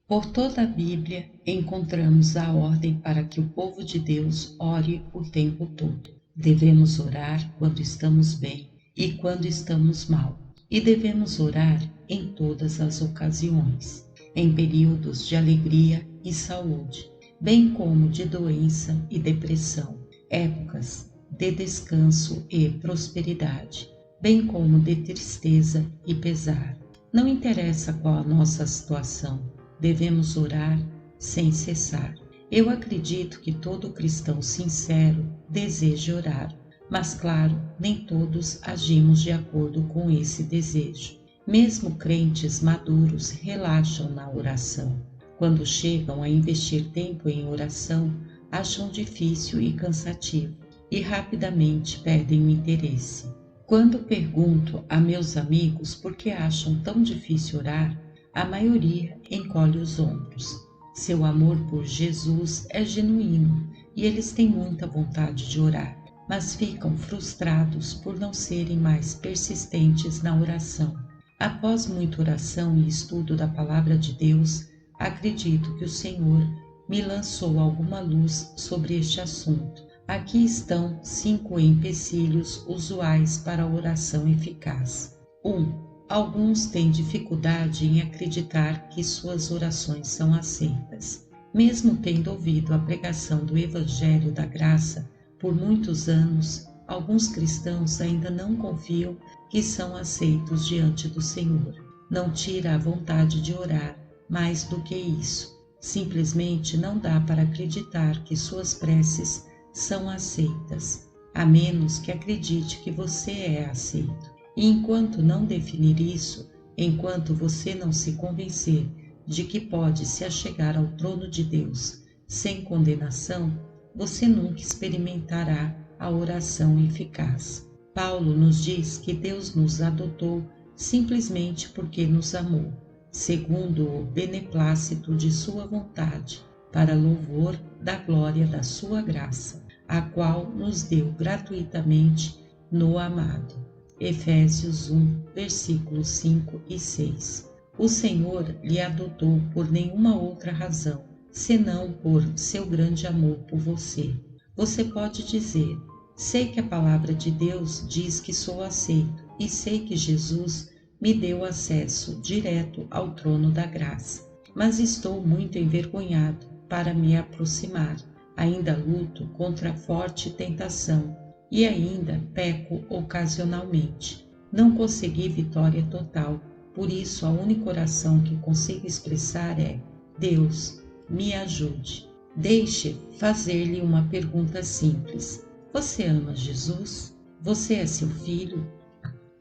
Por toda a Bíblia encontramos a ordem para que o povo de Deus ore o tempo todo. Devemos orar quando estamos bem e quando estamos mal. E devemos orar em todas as ocasiões, em períodos de alegria e saúde, bem como de doença e depressão, épocas de descanso e prosperidade, bem como de tristeza e pesar. Não interessa qual a nossa situação, devemos orar sem cessar. Eu acredito que todo cristão sincero deseja orar, mas claro, nem todos agimos de acordo com esse desejo. Mesmo crentes maduros relaxam na oração. Quando chegam a investir tempo em oração, acham difícil e cansativo e rapidamente perdem o interesse. Quando pergunto a meus amigos por que acham tão difícil orar, a maioria encolhe os ombros. Seu amor por Jesus é genuíno e eles têm muita vontade de orar, mas ficam frustrados por não serem mais persistentes na oração. Após muita oração e estudo da Palavra de Deus, acredito que o Senhor me lançou alguma luz sobre este assunto. Aqui estão 5 empecilhos usuais para a oração eficaz. 1. Alguns têm dificuldade em acreditar que suas orações são aceitas. Mesmo tendo ouvido a pregação do Evangelho da Graça por muitos anos, alguns cristãos ainda não confiam que são aceitos diante do Senhor. Não tira a vontade de orar, mais do que isso. Simplesmente não dá para acreditar que suas preces são aceitas, a menos que acredite que você é aceito. E enquanto não definir isso, enquanto você não se convencer de que pode se achegar ao trono de Deus sem condenação, você nunca experimentará a oração eficaz. Paulo nos diz que Deus nos adotou simplesmente porque nos amou, segundo o beneplácito de sua vontade, para louvor da glória da sua graça, a qual nos deu gratuitamente no amado. Efésios 1, versículos 5 e 6. O Senhor lhe adotou por nenhuma outra razão, senão por seu grande amor por você. Você pode dizer: sei que a palavra de Deus diz que sou aceito e sei que Jesus me deu acesso direto ao trono da graça, mas estou muito envergonhado para me aproximar. Ainda luto contra a forte tentação e ainda peco ocasionalmente. Não consegui vitória total, por isso a única oração que consigo expressar é: Deus, me ajude. Deixe fazer-lhe uma pergunta simples. Você ama Jesus? Você é seu filho?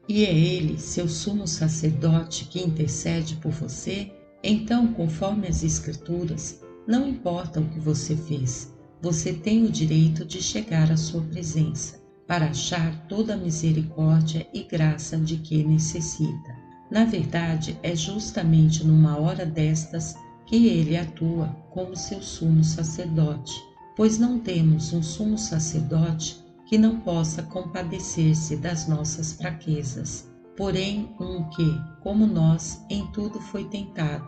E é ele, seu sumo sacerdote, que intercede por você? Então, conforme as Escrituras, não importa o que você fez, você tem o direito de chegar à sua presença, para achar toda a misericórdia e graça de que necessita. Na verdade, é justamente numa hora destas que ele atua como seu sumo sacerdote, pois não temos um sumo sacerdote que não possa compadecer-se das nossas fraquezas, porém um que, como nós, em tudo foi tentado,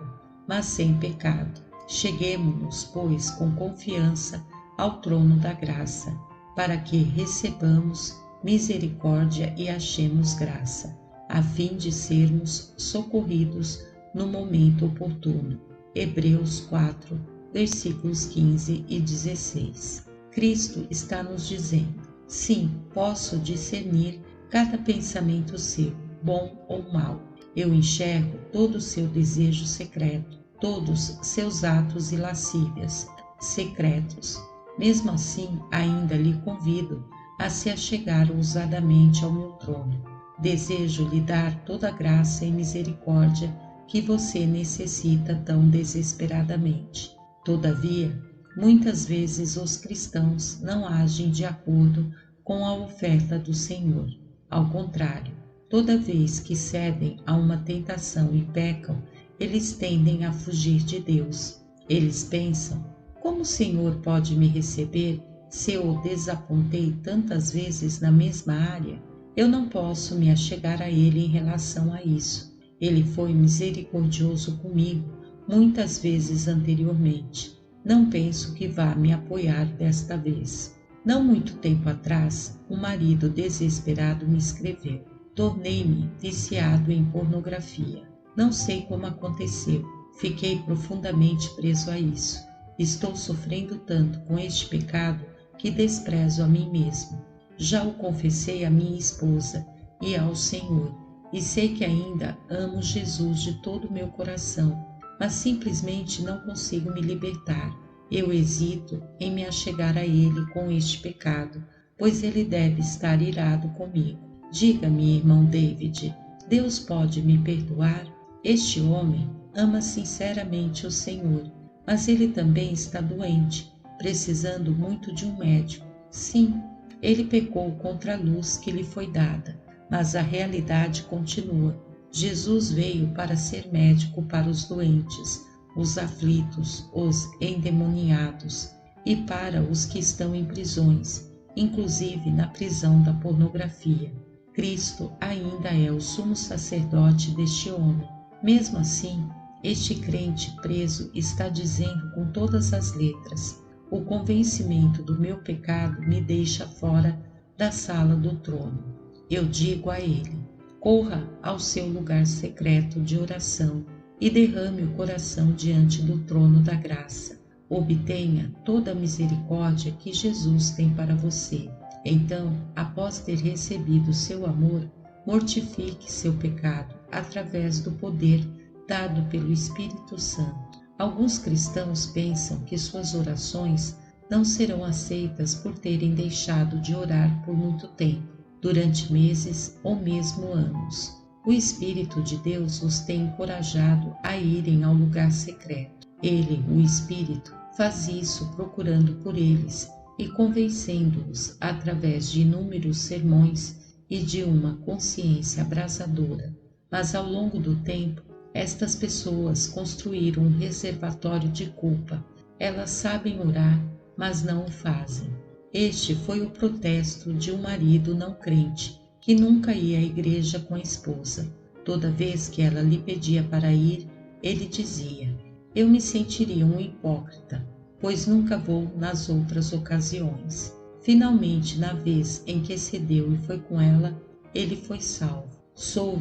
mas sem pecado. Cheguemo-nos, pois, com confiança ao trono da graça, para que recebamos misericórdia e achemos graça, a fim de sermos socorridos no momento oportuno. Hebreus 4, versículos 15 e 16. Cristo está nos dizendo: sim, posso discernir cada pensamento seu, bom ou mau. Eu enxergo todo o seu desejo secreto, todos seus atos e lascívias secretos. Mesmo assim, ainda lhe convido a se achegar ousadamente ao meu trono. Desejo lhe dar toda a graça e misericórdia que você necessita tão desesperadamente. Todavia, muitas vezes os cristãos não agem de acordo com a oferta do Senhor. Ao contrário, toda vez que cedem a uma tentação e pecam, eles tendem a fugir de Deus. Eles pensam: como o Senhor pode me receber se eu o desapontei tantas vezes na mesma área? Eu não posso me achegar a Ele em relação a isso. Ele foi misericordioso comigo muitas vezes anteriormente. Não penso que vá me apoiar desta vez. Não muito tempo atrás, um marido desesperado me escreveu: tornei-me viciado em pornografia. Não sei como aconteceu. Fiquei profundamente preso a isso. Estou sofrendo tanto com este pecado que desprezo a mim mesmo. Já o confessei à minha esposa e ao Senhor, e sei que ainda amo Jesus de todo o meu coração, mas simplesmente não consigo me libertar. Eu hesito em me achegar a Ele com este pecado, pois Ele deve estar irado comigo. Diga-me, irmão David, Deus pode me perdoar? Este homem ama sinceramente o Senhor, mas ele também está doente, precisando muito de um médico. Sim, ele pecou contra a luz que lhe foi dada, mas a realidade continua. Jesus veio para ser médico para os doentes, os aflitos, os endemoniados e para os que estão em prisões, inclusive na prisão da pornografia. Cristo ainda é o sumo sacerdote deste homem. Mesmo assim, este crente preso está dizendo com todas as letras: o convencimento do meu pecado me deixa fora da sala do trono. Eu digo a ele: corra ao seu lugar secreto de oração e derrame o coração diante do trono da graça. Obtenha toda a misericórdia que Jesus tem para você. Então, após ter recebido seu amor, mortifique seu pecado através do poder dado pelo Espírito Santo. Alguns cristãos pensam que suas orações não serão aceitas por terem deixado de orar por muito tempo, durante meses ou mesmo anos. O Espírito de Deus os tem encorajado a irem ao lugar secreto. Ele, o Espírito, faz isso procurando por eles e convencendo-os através de inúmeros sermões e de uma consciência abrasadora. Mas ao longo do tempo, estas pessoas construíram um reservatório de culpa. Elas sabem orar, mas não o fazem. Este foi o protesto de um marido não crente, que nunca ia à igreja com a esposa. Toda vez que ela lhe pedia para ir, ele dizia: eu me sentiria um hipócrita, pois nunca vou nas outras ocasiões. Finalmente, na vez em que cedeu e foi com ela, ele foi salvo. Sob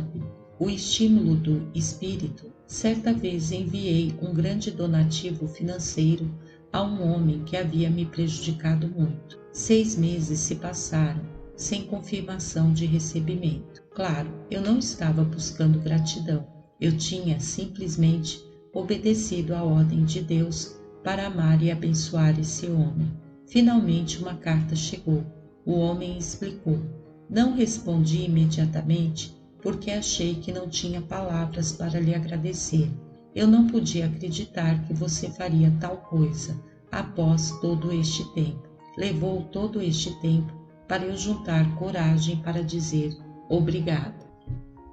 o estímulo do Espírito, certa vez enviei um grande donativo financeiro a um homem que havia me prejudicado muito. 6 meses se passaram sem confirmação de recebimento. Claro, eu não estava buscando gratidão. Eu tinha simplesmente obedecido à ordem de Deus para amar e abençoar esse homem. Finalmente uma carta chegou. O homem explicou: não respondi imediatamente porque achei que não tinha palavras para lhe agradecer. Eu não podia acreditar que você faria tal coisa após todo este tempo. Levou todo este tempo para eu juntar coragem para dizer obrigado.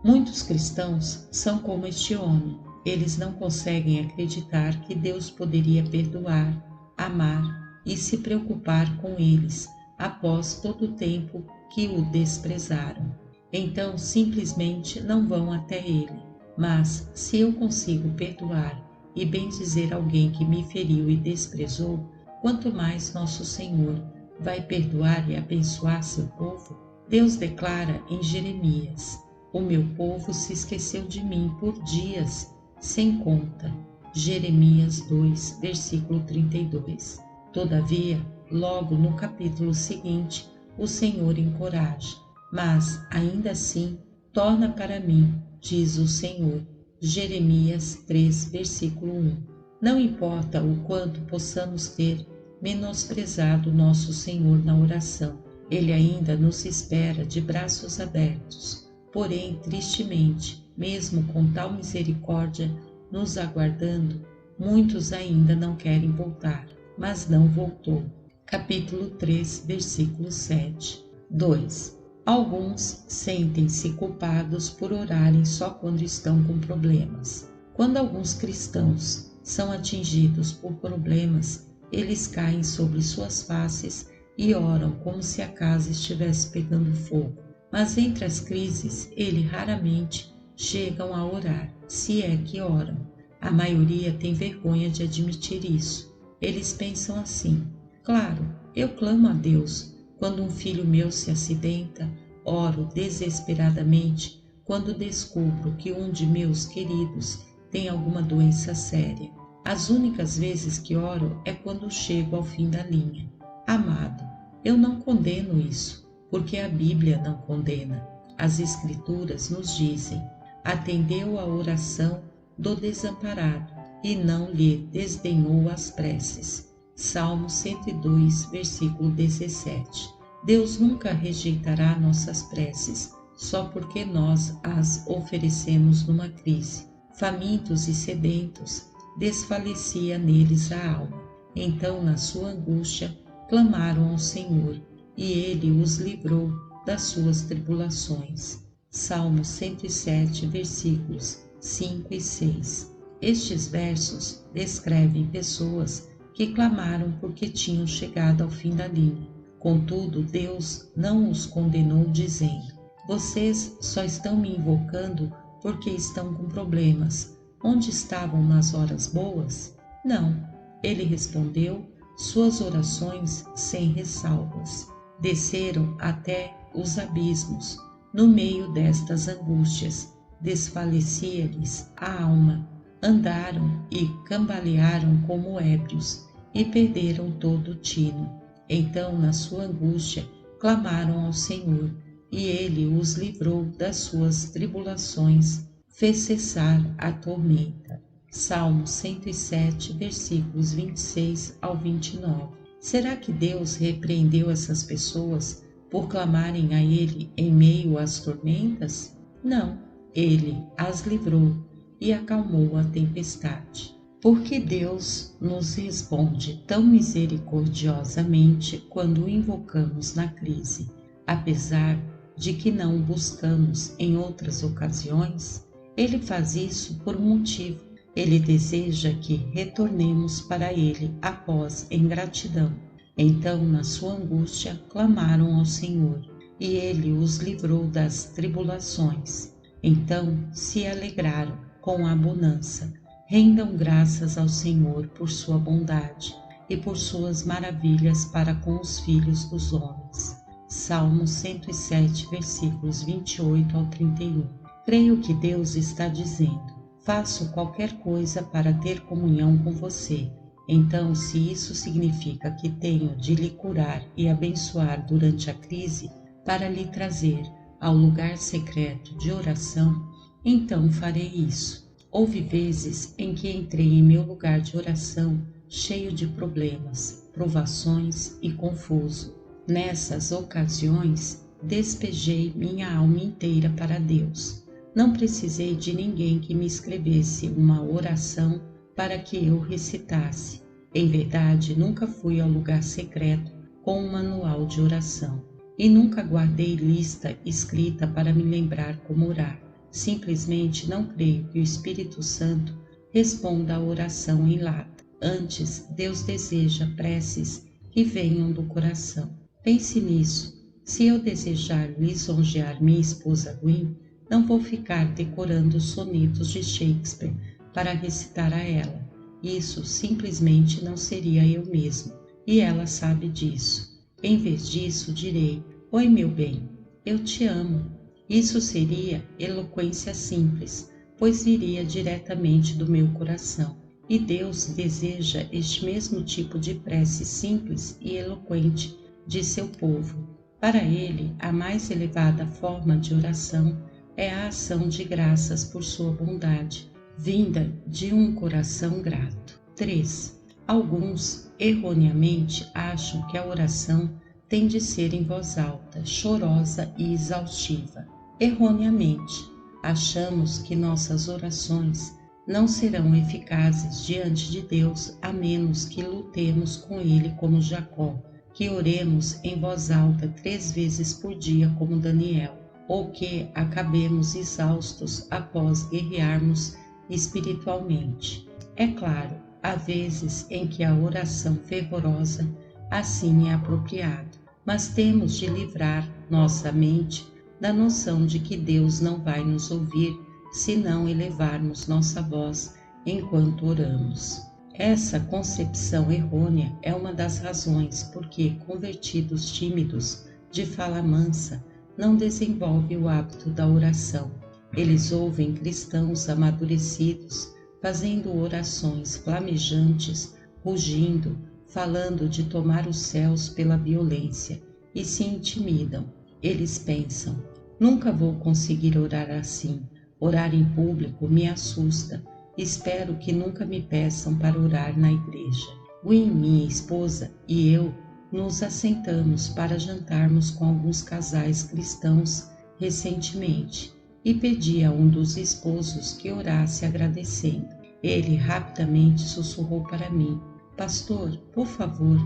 Muitos cristãos são como este homem. Eles não conseguem acreditar que Deus poderia perdoar, amar e se preocupar com eles após todo o tempo que o desprezaram. Então simplesmente não vão até ele. Mas se eu consigo perdoar e bendizer alguém que me feriu e desprezou, quanto mais nosso Senhor vai perdoar e abençoar seu povo? Deus declara em Jeremias: o meu povo se esqueceu de mim por dias sem conta. Jeremias 2, versículo 32. Todavia, logo no capítulo seguinte, o Senhor encoraja: mas, ainda assim, torna para mim, diz o Senhor. Jeremias 3, versículo 1. Não importa o quanto possamos ter menosprezado nosso Senhor na oração, Ele ainda nos espera de braços abertos. Porém, tristemente, mesmo com tal misericórdia nos aguardando, muitos ainda não querem voltar, mas não voltou. Capítulo 3, versículo 7. 2. Alguns sentem-se culpados por orarem só quando estão com problemas. Quando alguns cristãos são atingidos por problemas, eles caem sobre suas faces e oram como se a casa estivesse pegando fogo. Mas entre as crises, eles raramente chegam a orar, se é que oram. A maioria tem vergonha de admitir isso. Eles pensam assim: claro, eu clamo a Deus quando um filho meu se acidenta, oro desesperadamente quando descubro que um de meus queridos tem alguma doença séria. As únicas vezes que oro é quando chego ao fim da linha. Amado, eu não condeno isso, porque a Bíblia não condena. As Escrituras nos dizem: atendeu à oração do desamparado e não lhe desdenhou as preces. Salmo 102, versículo 17. Deus nunca rejeitará nossas preces só porque nós as oferecemos numa crise. Famintos e sedentos, desfalecia neles a alma. Então, na sua angústia, clamaram ao Senhor, e Ele os livrou das suas tribulações. Salmo 107, versículos 5 e 6. Estes versos descrevem pessoas que clamaram porque tinham chegado ao fim da linha. Contudo, Deus não os condenou, dizendo: vocês só estão me invocando porque estão com problemas. Onde estavam nas horas boas? Não. Ele respondeu suas orações sem ressalvas. Desceram até os abismos. No meio destas angústias, desfalecia-lhes a alma. Andaram e cambalearam como ébrios e perderam todo o tino. Então, na sua angústia, clamaram ao Senhor, e Ele os livrou das suas tribulações, fez cessar a tormenta. Salmo 107, versículos 26 ao 29. Será que Deus repreendeu essas pessoas por clamarem a Ele em meio às tormentas? Não, Ele as livrou e acalmou a tempestade. Porque Deus nos responde tão misericordiosamente quando o invocamos na crise, apesar de que não o buscamos em outras ocasiões? Ele faz isso por um motivo. Ele deseja que retornemos para Ele após ingratidão. Então, na sua angústia, clamaram ao Senhor, e Ele os livrou das tribulações. Então se alegraram com a bonança. Rendam graças ao Senhor por sua bondade e por suas maravilhas para com os filhos dos homens. Salmo 107, versículos 28 ao 31. Creio que Deus está dizendo: faço qualquer coisa para ter comunhão com você. Então, se isso significa que tenho de lhe curar e abençoar durante a crise, para lhe trazer ao lugar secreto de oração, então farei isso. Houve vezes em que entrei em meu lugar de oração cheio de problemas, provações e confuso. Nessas ocasiões, despejei minha alma inteira para Deus. Não precisei de ninguém que me escrevesse uma oração para que eu recitasse. Em verdade, nunca fui ao lugar secreto com um manual de oração e nunca guardei lista escrita para me lembrar como orar. Simplesmente não creio que o Espírito Santo responda à oração em lata. Antes, Deus deseja preces que venham do coração. Pense nisso. Se eu desejar lisonjear minha esposa Gwen, não vou ficar decorando sonetos de Shakespeare para recitar a ela. Isso simplesmente não seria eu mesmo, e ela sabe disso. Em vez disso, direi: oi, meu bem, eu te amo. Isso seria eloquência simples, pois viria diretamente do meu coração. E Deus deseja este mesmo tipo de prece simples e eloquente de seu povo. Para Ele, a mais elevada forma de oração é a ação de graças por sua bondade, vinda de um coração grato. 3. Alguns, erroneamente, acham que a oração tem de ser em voz alta, chorosa e exaustiva. Erroneamente, achamos que nossas orações não serão eficazes diante de Deus a menos que lutemos com Ele como Jacó, que oremos em voz alta 3 vezes por dia como Daniel, ou que acabemos exaustos após guerrearmos espiritualmente. É claro, há vezes em que a oração fervorosa assim é apropriada, mas temos de livrar nossa mente da noção de que Deus não vai nos ouvir se não elevarmos nossa voz enquanto oramos. Essa concepção errônea é uma das razões por que convertidos tímidos, de fala mansa, não desenvolvem o hábito da oração. Eles ouvem cristãos amadurecidos fazendo orações flamejantes, rugindo, falando de tomar os céus pela violência e se intimidam. Eles pensam: nunca vou conseguir orar assim. Orar em público me assusta. Espero que nunca me peçam para orar na igreja. Win, minha esposa, e eu nos assentamos para jantarmos com alguns casais cristãos recentemente e pedi a um dos esposos que orasse agradecendo. Ele rapidamente sussurrou para mim: pastor, por favor,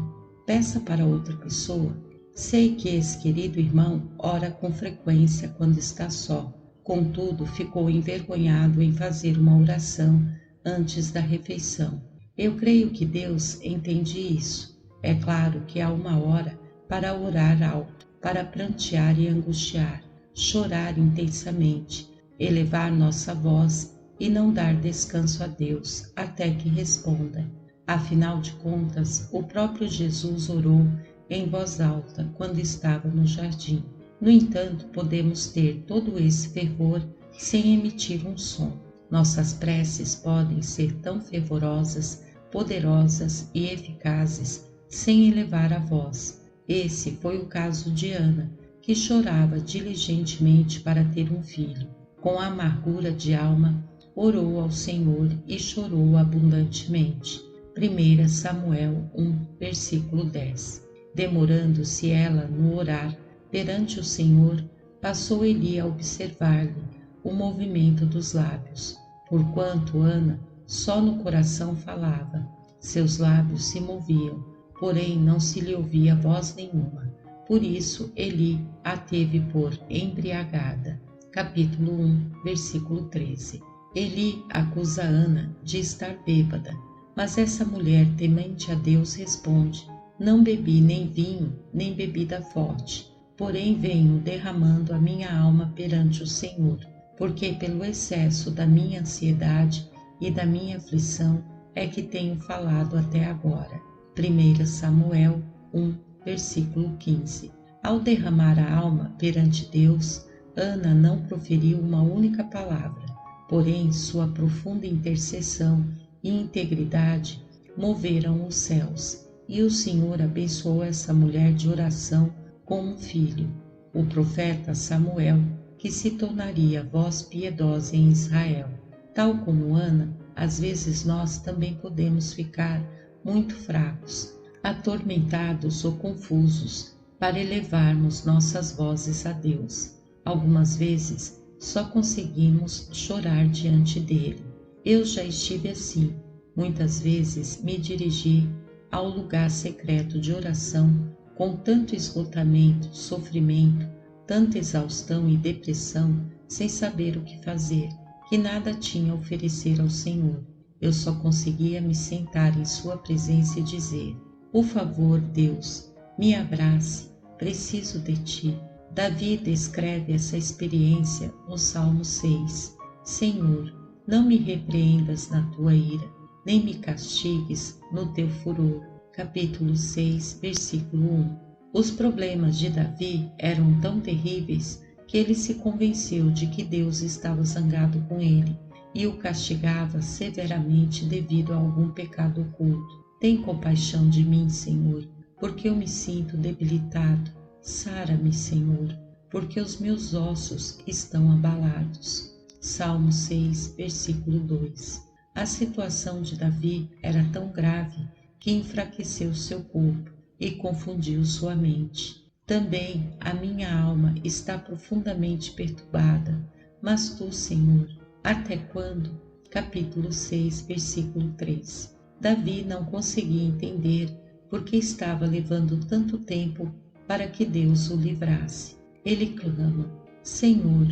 peça para outra pessoa. Sei que esse querido irmão ora com frequência quando está só. Contudo, ficou envergonhado em fazer uma oração antes da refeição. Eu creio que Deus entende isso. É claro que há uma hora para orar alto, para prantear e angustiar, chorar intensamente, elevar nossa voz e não dar descanso a Deus até que responda. Afinal de contas, o próprio Jesus orou em voz alta quando estava no jardim. No entanto, podemos ter todo esse fervor sem emitir um som. Nossas preces podem ser tão fervorosas, poderosas e eficazes sem elevar a voz. Esse foi o caso de Ana, que chorava diligentemente para ter um filho. Com amargura de alma, orou ao Senhor e chorou abundantemente. 1 Samuel 1, versículo 10. Demorando-se ela no orar perante o Senhor, passou Eli a observar-lhe o movimento dos lábios, porquanto Ana só no coração falava. Seus lábios se moviam, porém não se lhe ouvia voz nenhuma. Por isso Eli a teve por embriagada. Capítulo 1, versículo 13. Eli acusa Ana de estar bêbada, mas essa mulher temente a Deus responde: não bebi nem vinho, nem bebida forte, porém venho derramando a minha alma perante o Senhor, porque pelo excesso da minha ansiedade e da minha aflição é que tenho falado até agora. 1 Samuel 1, versículo 15. Ao derramar a alma perante Deus, Ana não proferiu uma única palavra, porém sua profunda intercessão e integridade moveram os céus, e o Senhor abençoou essa mulher de oração com um filho, o profeta Samuel, que se tornaria voz piedosa em Israel. Tal como Ana, às vezes nós também podemos ficar muito fracos, atormentados ou confusos para elevarmos nossas vozes a Deus. Algumas vezes só conseguimos chorar diante dele. Eu já estive assim. Muitas vezes me dirigi ao lugar secreto de oração com tanto esgotamento, sofrimento, tanta exaustão e depressão, sem saber o que fazer, que nada tinha a oferecer ao Senhor. Eu só conseguia me sentar em sua presença e dizer: por favor, Deus, me abrace, preciso de ti. Davi descreve essa experiência no Salmo 6. Senhor, não me repreendas na tua ira, nem me castigues no teu furor. Capítulo 6, versículo 1. Os problemas de Davi eram tão terríveis que ele se convenceu de que Deus estava zangado com ele e o castigava severamente devido a algum pecado oculto. Tem compaixão de mim, Senhor, porque eu me sinto debilitado. Sara-me, Senhor, porque os meus ossos estão abalados. Salmo 6, versículo 2. A situação de Davi era tão grave que enfraqueceu seu corpo e confundiu sua mente. Também a minha alma está profundamente perturbada, mas tu, Senhor, até quando? Capítulo 6, versículo 3. Davi não conseguia entender por que estava levando tanto tempo para que Deus o livrasse. Ele clama: Senhor,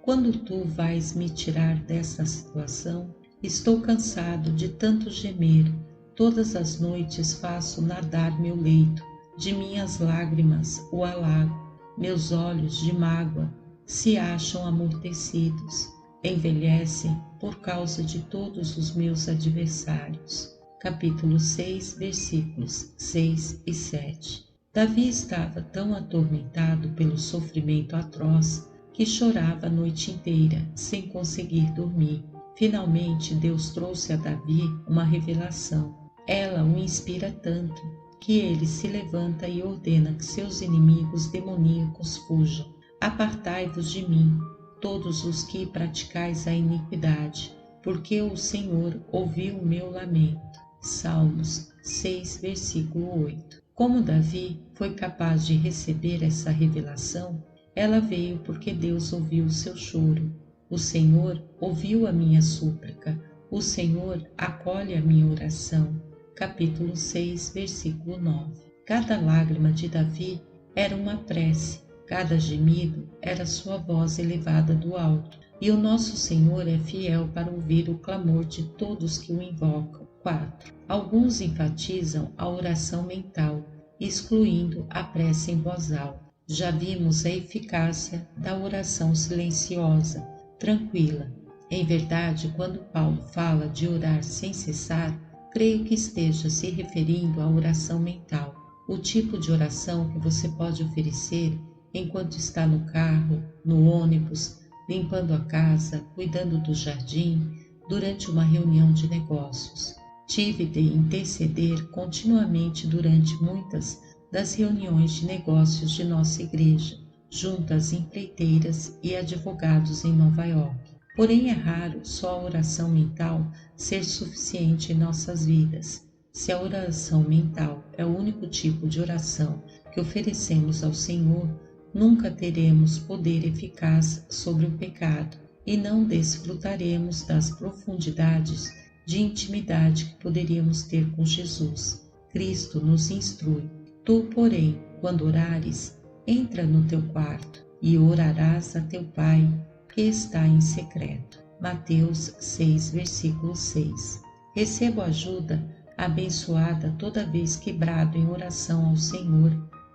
quando tu vais me tirar dessa situação? Estou cansado de tanto gemer. Todas as noites faço nadar meu leito, de minhas lágrimas o alago. Meus olhos de mágoa se acham amortecidos. envelhecem por causa de todos os meus adversários. Capítulo 6, versículos 6 e 7. Davi estava tão atormentado pelo sofrimento atroz que chorava a noite inteira, sem conseguir dormir. Finalmente, Deus trouxe a Davi uma revelação. Ela o inspira tanto que ele se levanta e ordena que seus inimigos demoníacos fujam. Apartai-vos de mim, todos os que praticais a iniquidade, porque o Senhor ouviu o meu lamento. Salmos 6, versículo 8. Como Davi foi capaz de receber essa revelação, ela veio porque Deus ouviu o seu choro. O Senhor ouviu a minha súplica, o Senhor acolhe a minha oração. Capítulo 6, versículo 9. Cada lágrima de Davi era uma prece, cada gemido era sua voz elevada do alto, e o nosso Senhor é fiel para ouvir o clamor de todos que o invocam. 4. Alguns enfatizam a oração mental, excluindo a prece em voz alta. Já vimos a eficácia da oração silenciosa, tranquila. Em verdade, quando Paulo fala de orar sem cessar, creio que esteja se referindo à oração mental, o tipo de oração que você pode oferecer enquanto está no carro, no ônibus, limpando a casa, cuidando do jardim, durante uma reunião de negócios. Tive de interceder continuamente durante muitas das reuniões de negócios de nossa igreja, junto às empreiteiras e advogados em Nova York. Porém, é raro só a oração mental ser suficiente em nossas vidas. Se a oração mental é o único tipo de oração que oferecemos ao Senhor, nunca teremos poder eficaz sobre o pecado e não desfrutaremos das profundidades de intimidade que poderíamos ter com Jesus. Cristo nos instrui. Tu, porém, quando orares, entra no teu quarto e orarás a teu Pai que está em secreto. Mateus 6, versículo 6. Recebo ajuda abençoada toda vez que brado em oração ao Senhor.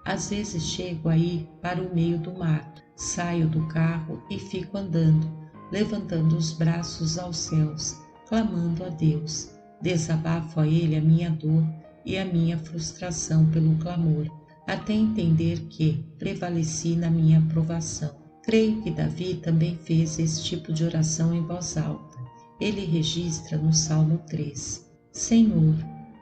Às vezes chego a ir para o meio do mato, saio do carro e fico andando, levantando os braços aos céus, clamando a Deus. Desabafo a Ele a minha dor e a minha frustração pelo clamor, até entender que prevaleci na minha provação. Creio que Davi também fez esse tipo de oração em voz alta. Ele registra no Salmo 3. Senhor,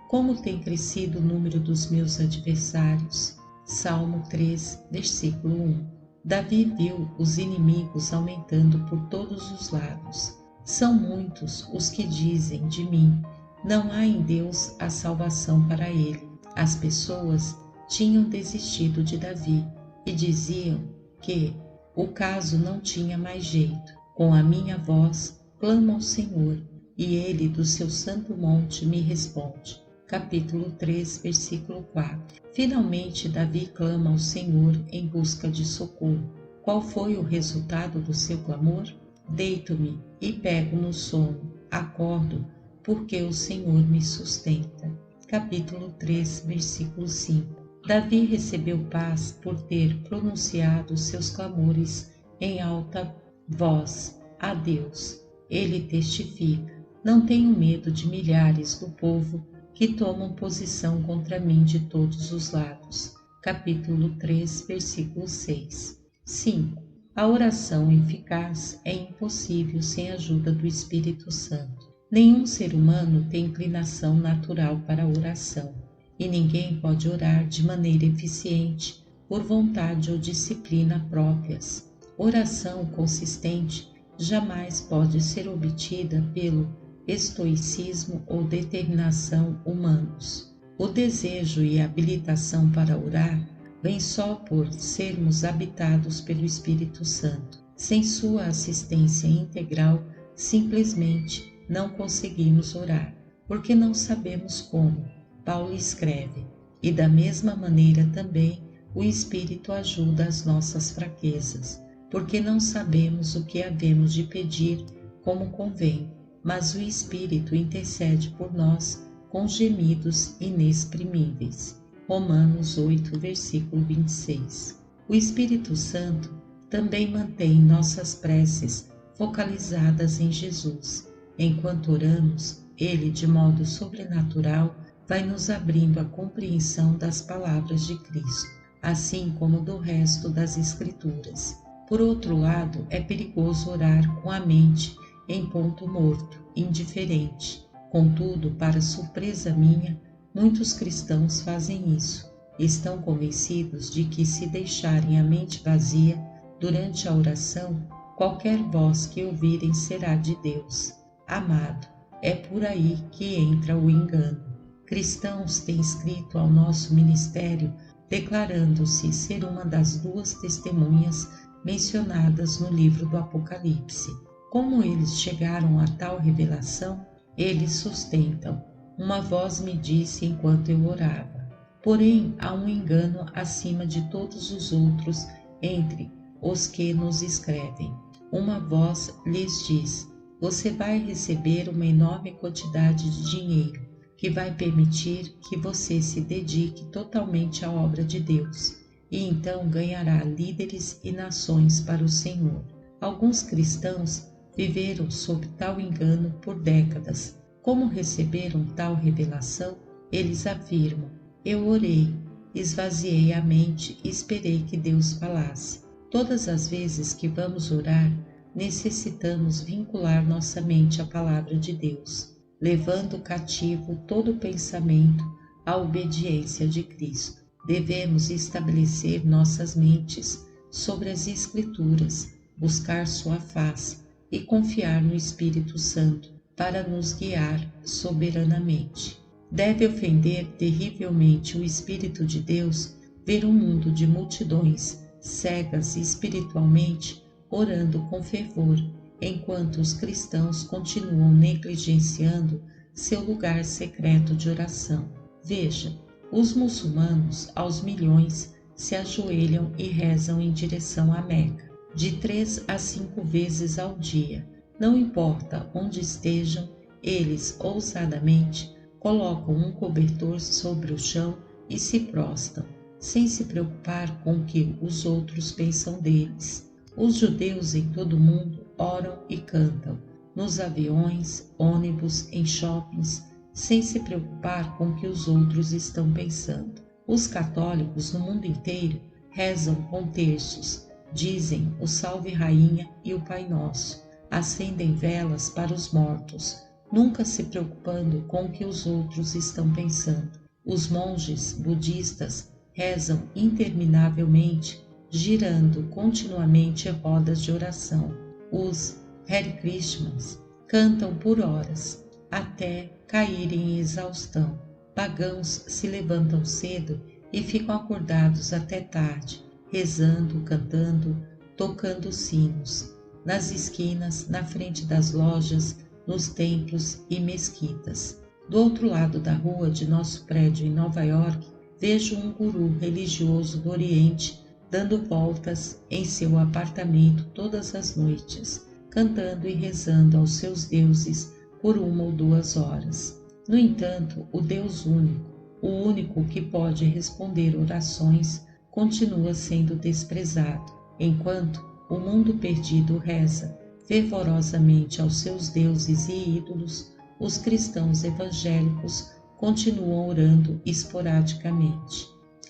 como tem crescido o número dos meus adversários. Salmo 3, versículo 1. Davi viu os inimigos aumentando por todos os lados. São muitos os que dizem de mim, não há em Deus a salvação para ele. As pessoas tinham desistido de Davi e diziam que o caso não tinha mais jeito. Com a minha voz, clamo ao Senhor, e ele do seu santo monte me responde. Capítulo 3, versículo 4. Finalmente, Davi clama ao Senhor em busca de socorro. Qual foi o resultado do seu clamor? Deito-me e pego no sono. Acordo, porque o Senhor me sustenta. Capítulo 3, versículo 5. Davi recebeu paz por ter pronunciado seus clamores em alta voz a Deus. Ele testifica: não tenho medo de milhares do povo que tomam posição contra mim de todos os lados. Capítulo 3, versículo 6. 5. A oração eficaz é impossível sem a ajuda do Espírito Santo. Nenhum ser humano tem inclinação natural para a oração, e ninguém pode orar de maneira eficiente por vontade ou disciplina próprias. Oração consistente jamais pode ser obtida pelo estoicismo ou determinação humanos. O desejo e a habilitação para orar vem só por sermos habitados pelo Espírito Santo. Sem sua assistência integral, simplesmente não conseguimos orar, porque não sabemos como. Paulo escreve: e da mesma maneira também o Espírito ajuda as nossas fraquezas, porque não sabemos o que havemos de pedir como convém, mas o Espírito intercede por nós com gemidos inexprimíveis. Romanos 8, versículo 26. O Espírito Santo também mantém nossas preces focalizadas em Jesus. Enquanto oramos, Ele, de modo sobrenatural, vai nos abrindo a compreensão das palavras de Cristo, assim como do resto das Escrituras. Por outro lado, é perigoso orar com a mente em ponto morto, indiferente. Contudo, para surpresa minha, muitos cristãos fazem isso. Estão convencidos de que, se deixarem a mente vazia durante a oração, qualquer voz que ouvirem será de Deus. Amado, é por aí que entra o engano. Cristãos têm escrito ao nosso ministério declarando-se ser uma das duas testemunhas mencionadas no livro do Apocalipse. Como eles chegaram a tal revelação? Eles sustentam: uma voz me disse enquanto eu orava. Porém, há um engano acima de todos os outros entre os que nos escrevem. Uma voz lhes diz: você vai receber uma enorme quantidade de dinheiro, que vai permitir que você se dedique totalmente à obra de Deus, e então ganhará líderes e nações para o Senhor. Alguns cristãos viveram sob tal engano por décadas. Como receberam tal revelação? Eles afirmam: eu orei, esvaziei a mente e esperei que Deus falasse. Todas as vezes que vamos orar, necessitamos vincular nossa mente à palavra de Deus, levando cativo todo pensamento à obediência de Cristo. Devemos estabelecer nossas mentes sobre as Escrituras, buscar sua face e confiar no Espírito Santo para nos guiar soberanamente. Deve ofender terrivelmente o Espírito de Deus ver um mundo de multidões cegas espiritualmente orando com fervor, enquanto os cristãos continuam negligenciando seu lugar secreto de oração. Veja, os muçulmanos, aos milhões, se ajoelham e rezam em direção à Meca, de 3 a 5 vezes ao dia. Não importa onde estejam, eles ousadamente colocam um cobertor sobre o chão e se prostram, sem se preocupar com o que os outros pensam deles. Os judeus em todo o mundo oram e cantam, nos aviões, ônibus, em shoppings, sem se preocupar com o que os outros estão pensando. Os católicos no mundo inteiro rezam com terços, dizem o Salve Rainha e o Pai Nosso, acendem velas para os mortos, nunca se preocupando com o que os outros estão pensando. Os monges budistas rezam interminavelmente, girando continuamente rodas de oração. Os Hare Krishnas cantam por horas, até caírem em exaustão. Pagãos se levantam cedo e ficam acordados até tarde, rezando, cantando, tocando sinos, nas esquinas, na frente das lojas, nos templos e mesquitas. Do outro lado da rua de nosso prédio em Nova York, vejo um guru religioso do Oriente dando voltas em seu apartamento todas as noites, cantando e rezando aos seus deuses por 1 ou 2 horas. No entanto, o Deus único, o único que pode responder orações, continua sendo desprezado, enquanto o mundo perdido reza fervorosamente aos seus deuses e ídolos. Os cristãos evangélicos continuam orando esporadicamente.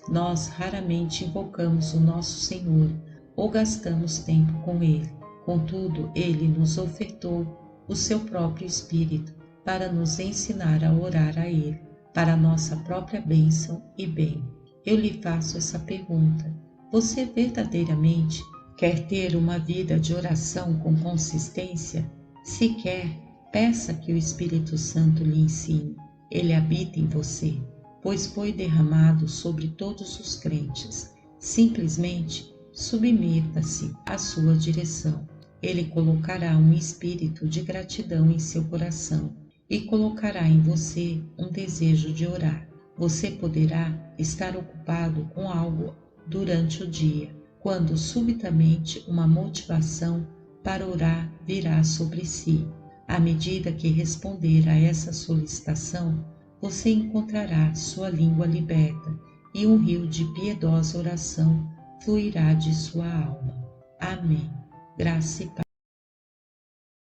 Nós raramente invocamos o nosso Senhor ou gastamos tempo com Ele. Contudo, Ele nos ofertou o seu próprio Espírito para nos ensinar a orar a Ele, para a nossa própria bênção e bem. Eu lhe faço essa pergunta: você verdadeiramente quer ter uma vida de oração com consistência? Se quer, peça que o Espírito Santo lhe ensine. Ele habita em você, pois foi derramado sobre todos os crentes. Simplesmente submeta-se à sua direção. Ele colocará um espírito de gratidão em seu coração e colocará em você um desejo de orar. Você poderá estar ocupado com algo durante o dia, quando subitamente uma motivação para orar virá sobre si. À medida que responder a essa solicitação, você encontrará sua língua liberta e um rio de piedosa oração fluirá de sua alma. Amém. Graça e paz.